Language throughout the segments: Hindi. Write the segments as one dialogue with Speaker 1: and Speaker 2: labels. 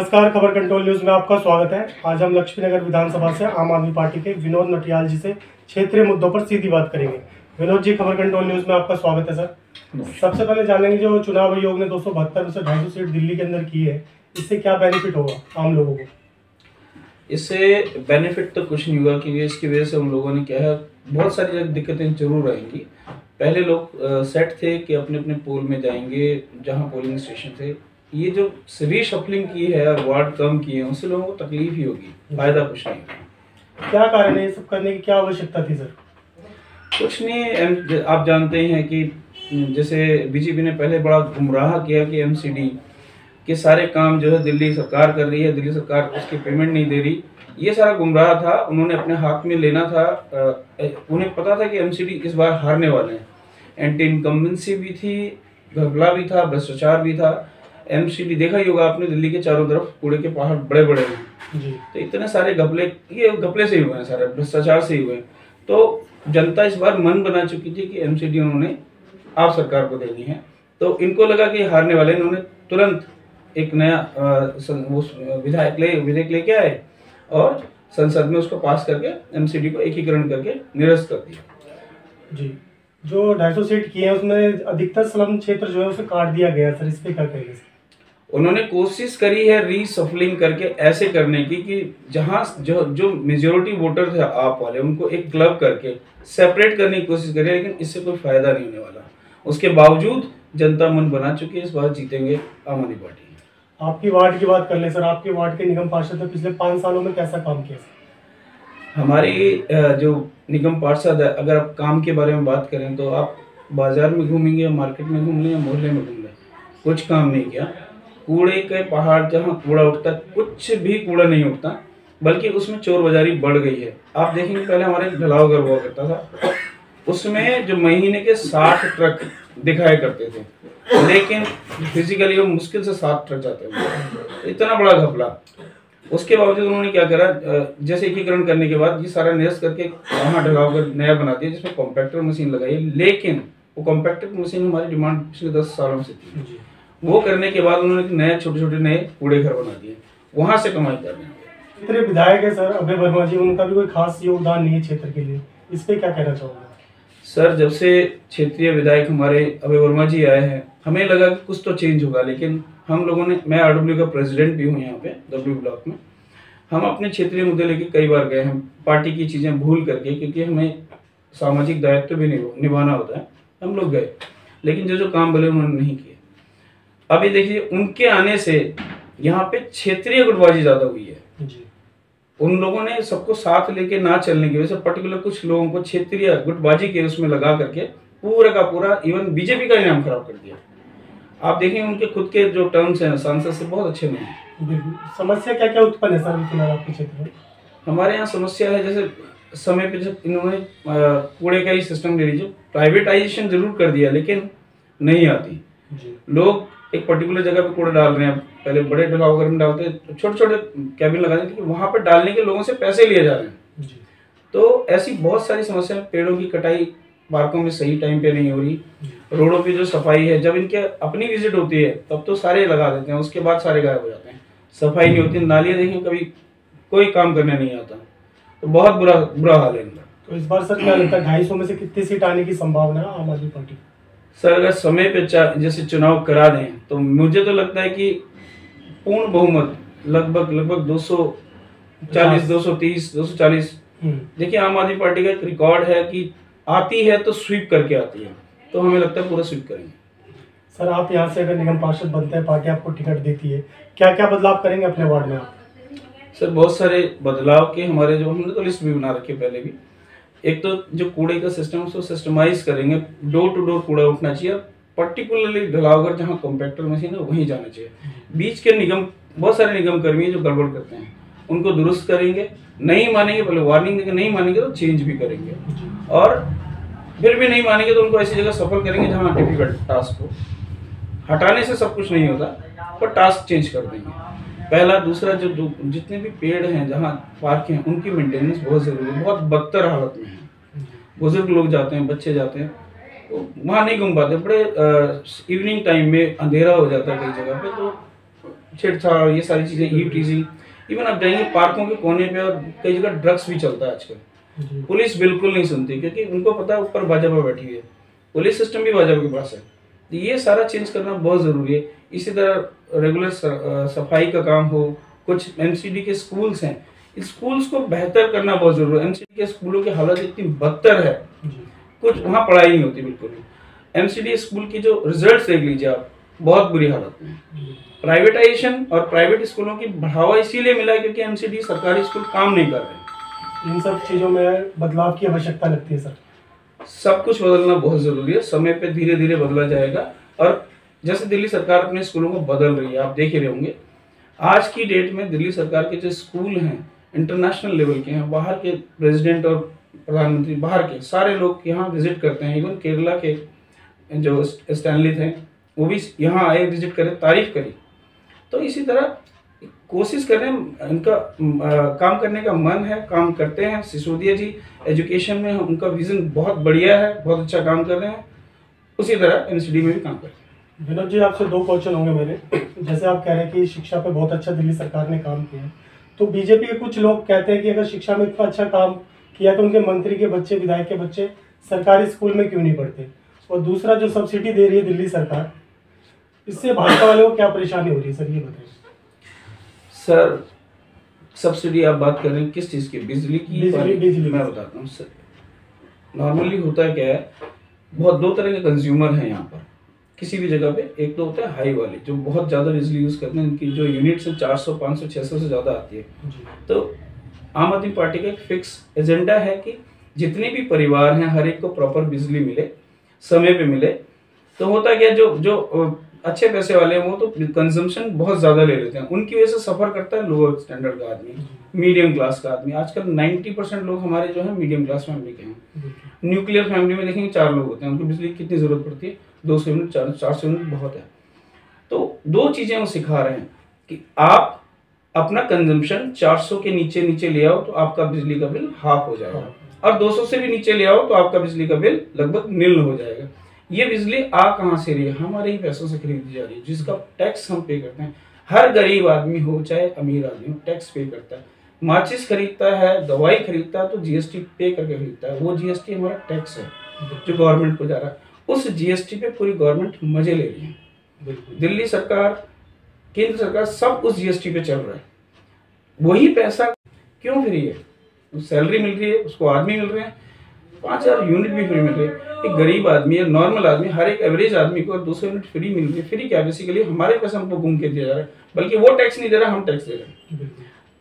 Speaker 1: नमस्कार, खबर कंट्रोल न्यूज में आपका स्वागत है। आज हम लक्ष्मीनगर विधानसभा से आम आदमी पार्टी के विनोद नटियाल जी से क्षेत्रीय मुद्दों पर सीधी बात करेंगे। विनोद जी, खबर कंट्रोल न्यूज में आपका स्वागत है सर। सबसे पहले जानेंगे, जो चुनाव आयोग ने 272 में से 250 सीट दिल्ली के अंदर की है, इससे क्या बेनिफिट होगा आम लोगों को?
Speaker 2: इससे बेनिफिट तो कुछ नहीं होगा, क्योंकि इसकी वजह से उन लोगों ने क्या है, बहुत सारी दिक्कतें जरूर आएंगी। पहले लोग सेट थे कि अपने अपने पोल में जाएंगे जहां पोलिंग स्टेशन थे। ये जो रीशफलिंग की है और वार्ड कम किए हैं, उससे लोगों को तकलीफ ही होगी, फायदा कुछ नहीं होगा।
Speaker 1: क्या कारण है ये सब करने की, क्या आवश्यकता थी सर?
Speaker 2: कुछ नहीं, आप जानते हैं कि जैसे बीजेपी ने पहले बड़ा गुमराह किया कि एमसीडी के सारे काम जो है दिल्ली सरकार कर रही है, दिल्ली सरकार उसकी पेमेंट नहीं दे रही। ये सारा गुमराह था, उन्होंने अपने हाथ में लेना था। उन्हें पता था कि एमसीडी इस बार हारने वाले हैं। एंटी इनकम्बेंसी भी थी, घपला भी था, भ्रष्टाचार भी था। एमसीडी देखा ही होगा आपने, दिल्ली के चारों तरफ कूड़े के पहाड़ बड़े बड़े हैं जी। तो इतने सारे घपले, ये घपले से ही हुए हैं, सारे भ्रष्टाचार से ही हुए हैं। तो जनता इस बार मन बना चुकी थी कि एमसीडी उन्होंने आप सरकार को देनी है। तो इनको लगा कि हारने वाले, इन्होंने तुरंत एक नया विधेयक लेके आए और संसद में उसको पास करके एमसीडी को एकीकरण करके निरस्त कर दिया
Speaker 1: जी। जो 250 सीट की है उसमें अधिकतर स्लम क्षेत्र जो है उसे काट दिया गया सर, इस पे क्या कहेंगे?
Speaker 2: उन्होंने कोशिश करी है रीसफलिंग करके ऐसे करने की कि जहां जो मेजोरिटी वोटर थे आप वाले, उनको एक क्लब करके सेपरेट करने की कोशिश करी, लेकिन इससे कोई फायदा नहीं होने वाला। उसके बावजूद जनता मन बना चुकी है, इस बार जीतेंगे आम आदमी पार्टी।
Speaker 1: आपकी वार्ड की बात कर ले सर, आपके वार्ड के निगम पार्षद ने पिछले 5 सालों में कैसा काम किया सर?
Speaker 2: हमारी जो निगम पार्षद है, अगर आप काम के बारे में बात करें तो आप बाजार में घूमेंगे, मार्केट में घूम लें या मोहल्ले में घूम लें, कुछ काम नहीं किया। कूड़े के पहाड़, जहाँ कूड़ा उठता कुछ भी कूड़ा नहीं उठता, बल्कि उसमें चोर बाजारी बढ़ गई है। आप देखेंगे पहले हमारे ढलाव घर हुआ करता था, उसमें जो महीने के 60 ट्रक दिखाया करते थे, लेकिन फिजिकली वो मुश्किल से 7 ट्रक जाते थे। इतना बड़ा घपला। उसके बावजूद उन्होंने क्या करा, जैसे एकीकरण करने के बाद ये सारा निरस्त करके वहाँ ढलाव घर नया बना दिया, जिसमें कॉम्पैक्टर मशीन लगाई। लेकिन वो कॉम्पैक्टर मशीन हमारी डिमांड पिछले 10 सालों से थी। वो करने के बाद उन्होंने नए छोटे छोटे नए कूड़े घर बना दिए, वहां से कमाई कर रहे हैं।
Speaker 1: इतने विधायक है सर अभय वर्मा जी, उनका भी कोई खास योगदान नहीं है क्षेत्र के लिए, इस पे क्या कहना चाहोगे?
Speaker 2: सर, जब से क्षेत्रीय विधायक हमारे अभय वर्मा जी आए हैं, हमें लगा कि कुछ तो चेंज होगा, लेकिन हम लोगों ने, मैं आरडब्ल्यू का प्रेसिडेंट भी हूँ यहाँ पे डब्ल्यू ब्लॉक में, हम अपने क्षेत्रीय मुद्दे लेके कई बार गए हैं, पार्टी की चीज़ें भूल करके, क्योंकि हमें सामाजिक दायित्व भी निभाना होता है। हम लोग गए, लेकिन जो काम बोले उन्होंने नहीं किए। अभी देखिए, उनके आने से यहाँ पे क्षेत्रीय गुटबाजी ज्यादा हुई है जी। उन लोगों ने सबको साथ लेके ना चलने की वजह से पर्टिकुलर कुछ लोगों को क्षेत्रीय गुटबाजी के उसमें लगा करके पूरा का पूरा इवन बीजेपी का नाम खराब कर दिया। आप देखेंगे उनके खुद के जो टर्म्स हैं सांसद से बहुत अच्छे नहीं है।
Speaker 1: समस्या क्या क्या उत्पन्न है सर फिलहाल आपके क्षेत्र में?
Speaker 2: हमारे यहाँ समस्या है, जैसे समय पे जब इन्होंने कूड़े का ही सिस्टम ले लीजिए, प्राइवेटाइजेशन जरूर कर दिया, लेकिन नहीं आती। लोग एक पर्टिकुलर जगह पे कूड़ा डाल रहे हैं, पहले बड़े ढलाव घर में डालते हैं, छोटे छोटे कैबिन लगा देते हैं, वहां पर डालने के लोगों से पैसे लिए जा रहे हैं जी। तो ऐसी बहुत सारी समस्या, पेड़ों की कटाई पार्कों में सही टाइम पे नहीं हो रही, रोडों पे जो सफाई है, जब इनके अपनी विजिट होती है तब तो सारे लगा देते हैं, उसके बाद सारे गायब हो जाते हैं, सफाई नहीं होती। नालियां देखें, कभी कोई काम करने नहीं आता, तो बहुत बुरा हाल है इनका।
Speaker 1: तो इस बार सर क्या लगता है 250 में से कितनी सीट आने की संभावना है आम आदमी पार्टी?
Speaker 2: सर, अगर समय पे जैसे चुनाव करा दें तो मुझे तो लगता है कि पूर्ण बहुमत लगभग 240, 230, 240। देखिए, आम आदमी पार्टी का एक रिकॉर्ड है कि आती है तो स्वीप करके आती है, तो हमें लगता है पूरा स्वीप करेंगे।
Speaker 1: सर, आप यहाँ से अगर निगम पार्षद बनते हैं, पार्टी आपको टिकट देती है, क्या क्या बदलाव करेंगे अपने वार्ड में आप? सर,
Speaker 2: बहुत सारे बदलाव के हमारे, जो हमने तो लिस्ट भी बना रखी है पहले भी। एक तो जो कूड़े का सिस्टम है उसको सिस्टमाइज करेंगे, डोर टू डोर कूड़ा उठना चाहिए, पर्टिकुलरली ढलावगर जहाँ कॉम्पैक्टर मशीन है वहीं जाना चाहिए। बीच के निगम, बहुत सारे निगम कर्मी जो गड़बड़ करते हैं, उनको दुरुस्त करेंगे। नहीं मानेंगे, पहले वार्निंग देंगे, नहीं मानेंगे तो चेंज भी करेंगे, और फिर भी नहीं मानेंगे तो उनको ऐसी जगह सफल करेंगे जहाँ डिफिकल्ट टास्क हो। हटाने से सब कुछ नहीं होता, पर टास्क चेंज कर देंगे, पहला। दूसरा, जो जितने भी पेड़ हैं, जहाँ पार्क हैं, उनकी मेंटेनेंस बहुत जरूरी है, बहुत बदतर हालत में है। बुजुर्ग लोग जाते हैं, बच्चे जाते हैं, तो वहाँ नहीं घूम पाते, बड़े इवनिंग टाइम में अंधेरा हो जाता है कई जगह पे, तो छेड़छाड़, ये सारी चीज़ें, ईव टीजिंग, इवन आप जाएंगे पार्कों के कोने पे और कई जगह ड्रग्स भी चलता है आजकल। पुलिस बिल्कुल नहीं सुनती क्योंकि उनको पता है ऊपर भाजपा बैठी हुई है, पुलिस सिस्टम भी भाजपा के पास है। तो ये सारा चेंज करना बहुत ज़रूरी है। इसी तरह रेगुलर सफाई का काम हो, कुछ एमसीडी के स्कूल्स हैं, इस स्कूल्स को बेहतर करना बहुत जरूरी है। एमसीडी के स्कूलों की हालत इतनी बदतर है, कुछ वहाँ पढ़ाई नहीं होती बिल्कुल भी। एमसीडी स्कूल की जो रिजल्ट्स देख लीजिए आप, बहुत बुरी हालत में। प्राइवेटाइजेशन और प्राइवेट स्कूलों की बढ़ावा इसीलिए मिला है क्योंकि एमसीडी सरकारी स्कूल काम नहीं कर रहे।
Speaker 1: इन सब चीज़ों में बदलाव की आवश्यकता लगती है सर।
Speaker 2: सब कुछ बदलना बहुत जरूरी है, समय पे धीरे धीरे बदला जाएगा। और जैसे दिल्ली सरकार अपने स्कूलों को बदल रही है, आप देख ही रहे होंगे। आज की डेट में दिल्ली सरकार के जो स्कूल हैं इंटरनेशनल लेवल के हैं, बाहर के प्रेसिडेंट और प्रधानमंत्री, बाहर के सारे लोग यहाँ विजिट करते हैं। इवन केरला के जो स्टैनली थे वो भी यहाँ आए, विजिट करे, तारीफ करी। तो इसी तरह कोशिश करें, इनका काम करने का मन है, काम करते हैं। सिसोदिया जी एजुकेशन में उनका विजन बहुत बढ़िया है, बहुत अच्छा काम कर रहे हैं। उसी तरह एमसीडी में भी काम करते हैं।
Speaker 1: विनोद जी, आपसे 2 क्वेश्चन होंगे मेरे। जैसे आप कह रहे हैं कि शिक्षा पे बहुत अच्छा दिल्ली सरकार ने काम किया है, तो बीजेपी के कुछ लोग कहते हैं कि अगर शिक्षा में इतना अच्छा काम किया तो उनके मंत्री के बच्चे, विधायक के बच्चे सरकारी स्कूल में क्यों नहीं पढ़ते। और दूसरा, जो सब्सिडी दे रही है दिल्ली सरकार, इससे भाजपा वालों को क्या परेशानी हो रही है सर, ये बताइए।
Speaker 2: सर, सब्सिडी आप बात कर रहे हैं किस चीज़ की? बिजली की?
Speaker 1: बिजली।
Speaker 2: मैं बताता हूँ सर, नॉर्मली होता क्या है, बहुत 2 तरह के कंज्यूमर हैं यहाँ पर किसी भी जगह पे। एक तो होता है हाई वाले जो बहुत ज़्यादा बिजली यूज़ करते हैं, इनकी जो यूनिट्स हैं 400, 500, 600 से ज़्यादा आती है। तो आम आदमी पार्टी का एक फिक्स एजेंडा है कि जितने भी परिवार हैं हर एक को प्रॉपर बिजली मिले, समय पे मिले। तो होता क्या, जो अच्छे पैसे वाले हैं वो तो कंजम्पशन बहुत ज़्यादा ले लेते हैं, उनकी वजह से सफ़र करता है लोअर स्टैंडर्ड का आदमी, मीडियम क्लास का आदमी। आजकल 90% लोग हमारे जो है मीडियम क्लास फैमिली के हैं। न्यूक्लियर फैमिली में देखेंगे 4 लोग होते हैं, उनको बिजली की कितनी ज़रूरत पड़ती है? 200 यूनिट, 400 यूनिट बहुत है। तो 2 चीज़ें वो सिखा रहे हैं कि आप अपना कंजम्पशन 400 के नीचे ले आओ तो आपका बिजली का बिल हाफ हो जाएगा, और 200 से भी नीचे ले आओ तो आपका बिजली का बिल लगभग निल हो जाएगा। ये बिजली कहाँ से रही है? हमारे ही पैसों से खरीदी जा रही है, जिसका टैक्स हम पे करते हैं। हर गरीब आदमी हो चाहे अमीर आदमी हो, टैक्स पे करता है। माचिस खरीदता है, दवाई खरीदता है तो जीएसटी पे करके खरीदता है। वो जीएसटी हमारा टैक्स है जो गवर्नमेंट को जा रहा है। उस जीएसटी पे पूरी गवर्नमेंट मजे ले रही है। दिल्ली सरकार, केंद्र सरकार सब उस जीएसटी पे चल रहा है। वही पैसा क्यों फ्री है? सैलरी मिल रही है, उसको आदमी मिल रहे हैं, 5000 यूनिट भी फ्री मिल रही है। एक गरीब आदमी, एक नॉर्मल आदमी, हर एक एवरेज आदमी को 200 यूनिट फ्री मिल रही है। फ्री क्या, बेसिकली हमारे पैसे हमको घूम के दिया जा रहा है, बल्कि वो टैक्स नहीं दे रहा, हम टैक्स दे रहे हैं।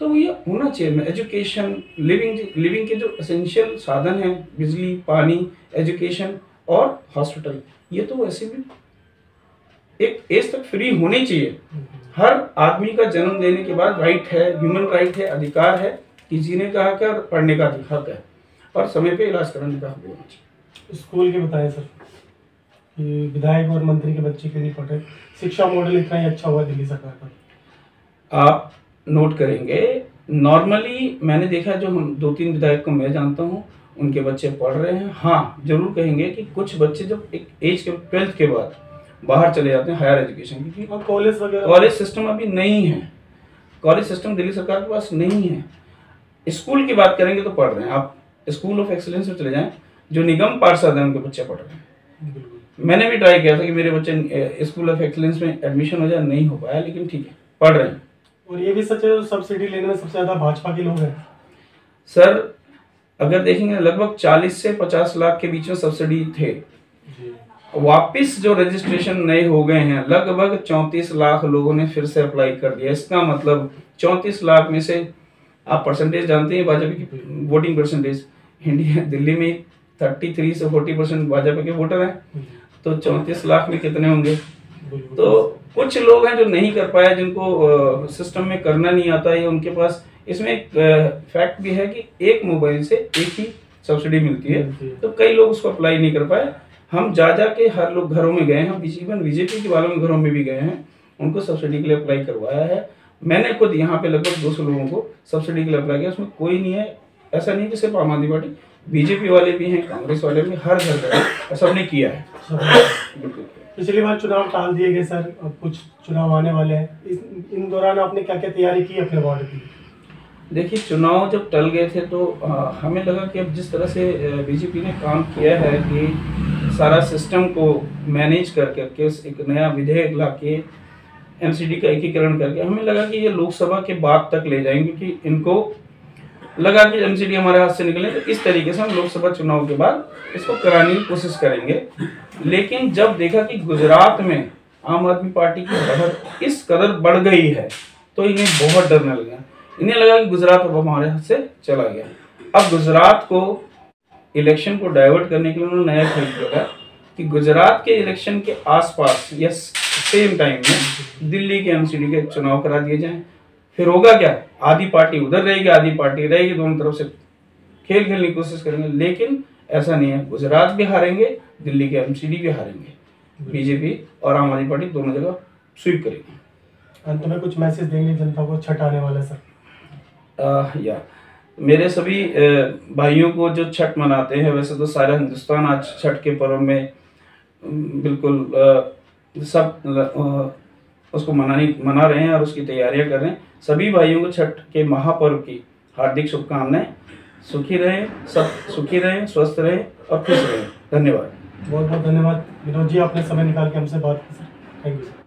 Speaker 2: तो ये होना चाहिए। एजुकेशन, लिविंग के जो एसेंशियल साधन हैं, बिजली, पानी, एजुकेशन और हॉस्पिटल, ये तो वैसे भी एक एज तक फ्री होनी चाहिए। हर आदमी का जन्म लेने के बाद राइट है, ह्यूमन राइट है, अधिकार है कि जीने का हक है और पढ़ने का हक है, और समय पे इलाज कराने का हक भी होना चाहिए।
Speaker 1: स्कूल के बताएं सर कि विधायक और मंत्री के बच्चे क्यों नहीं पढ़ रहे? शिक्षा मॉडल इतना ही अच्छा हुआ दिल्ली सरकार का।
Speaker 2: आप नोट करेंगे, नॉर्मली मैंने देखा, जो हम 2-3 विधायक को मैं जानता हूँ, उनके बच्चे पढ़ रहे हैं। हाँ, जरूर कहेंगे कि कुछ बच्चे जब एक एज के 12th के बाद बाहर चले जाते हैं हायर एजुकेशन, क्योंकि
Speaker 1: कॉलेज वगैरह,
Speaker 2: कॉलेज सिस्टम अभी नहीं है। कॉलेज सिस्टम दिल्ली सरकार के पास नहीं है। स्कूल की बात करेंगे तो पढ़ रहे हैं। आप स्कूल ऑफ एक्सीलेंस में चले जाएं, जो निगम पार्षद हैं उनके बच्चे पढ़ रहे हैं। मैंने भी ट्राई किया था कि मेरे बच्चे स्कूल ऑफ एक्सीलेंस में एडमिशन हो जाए, नहीं हो पाया, लेकिन ठीक है, पढ़ रहे हैं।
Speaker 1: और ये भी सच है, सब्सिडी लेने में सबसे ज़्यादा भाजपा के लोग हैं
Speaker 2: सर। अगर देखेंगे लगभग 40 से 50 लाख के बीच में सब्सिडी थे। वापिस जो रजिस्ट्रेशन नए हो गए हैं, लगभग 34 लाख लोगों ने फिर से अप्लाई कर दिया। इसका मतलब 34 लाख में से आप परसेंटेज जानते हैं भाजपा की वोटिंग परसेंटेज, इंडिया दिल्ली में 33 से 40% भाजपा के वोटर हैं, तो 34 लाख में कितने होंगे? तो कुछ लोग हैं जो नहीं कर पाए, जिनको सिस्टम में करना नहीं आता है। उनके पास इसमें एक फैक्ट भी है कि एक मोबाइल से एक ही सब्सिडी मिलती है, तो कई लोग उसको अप्लाई नहीं कर पाए। हम जा के हर लोग घरों में गए हैं, इवन बीजेपी के वालों के घरों में भी गए हैं, उनको सब्सिडी के लिए अप्लाई करवाया है। मैंने खुद यहाँ पे लगभग 200 लोगों को सब्सिडी के लिए अप्लाई किया। उसमें कोई नहीं है, ऐसा नहीं कि सिर्फ आम आदमी पार्टी, बीजेपी वाले भी हैं, कांग्रेस वाले भी, हर घर का सबने किया है।
Speaker 1: पिछली बार चुनाव टाल दिए गए सर, अब कुछ चुनाव आने वाले हैं, इन दौरान आपने क्या क्या तैयारी की अपने वार्ड की?
Speaker 2: देखिए, चुनाव जब टल गए थे तो हमें लगा कि अब जिस तरह से बीजेपी ने काम किया है कि सारा सिस्टम को मैनेज कर करके एक नया विधेयक ला के एमसीडी का एकीकरण करके, हमें लगा कि ये लोकसभा के बाद तक ले जाएंगे, क्योंकि इनको लगा कि एमसीडी हमारे हाथ से निकले तो इस तरीके से हम लोकसभा चुनाव के बाद इसको कराने की कोशिश करेंगे। लेकिन जब देखा कि गुजरात में आम आदमी पार्टी की बढ़त इस कदर बढ़ गई है तो इन्हें बहुत डरने लगा। इन्हें लगा कि गुजरात अब हमारे हाथ से चला गया। अब गुजरात को इलेक्शन को डाइवर्ट करने के लिए उन्होंने नया खेल खेला कि गुजरात के इलेक्शन के आसपास या सेम टाइम में दिल्ली के एमसीडी के चुनाव करा दिए जाएं। फिर होगा क्या, आधी पार्टी उधर रहेगी, आधी पार्टी रहेगी, दोनों तरफ से खेल खेलने की कोशिश करेंगे। लेकिन ऐसा नहीं है, गुजरात भी हारेंगे, दिल्ली के एमसीडी भी हारेंगे। बीजेपी और आम आदमी पार्टी दोनों जगह स्वीप करेगी।
Speaker 1: अंत में कुछ मैसेज देंगे जनता को, छठ आने वाला सर?
Speaker 2: या मेरे सभी भाइयों को जो छठ मनाते हैं, वैसे तो सारा हिंदुस्तान आज छठ के पर्व में बिल्कुल सब उसको मना रहे हैं और उसकी तैयारियां कर रहे हैं। सभी भाइयों को छठ के महापर्व की हार्दिक शुभकामनाएं। सुखी रहें, सब सुखी रहें, स्वस्थ रहें और खुश रहें। धन्यवाद।
Speaker 1: बहुत बहुत धन्यवाद विनोद जी, आपने समय निकाल के हमसे बात की सर। Thank you sir.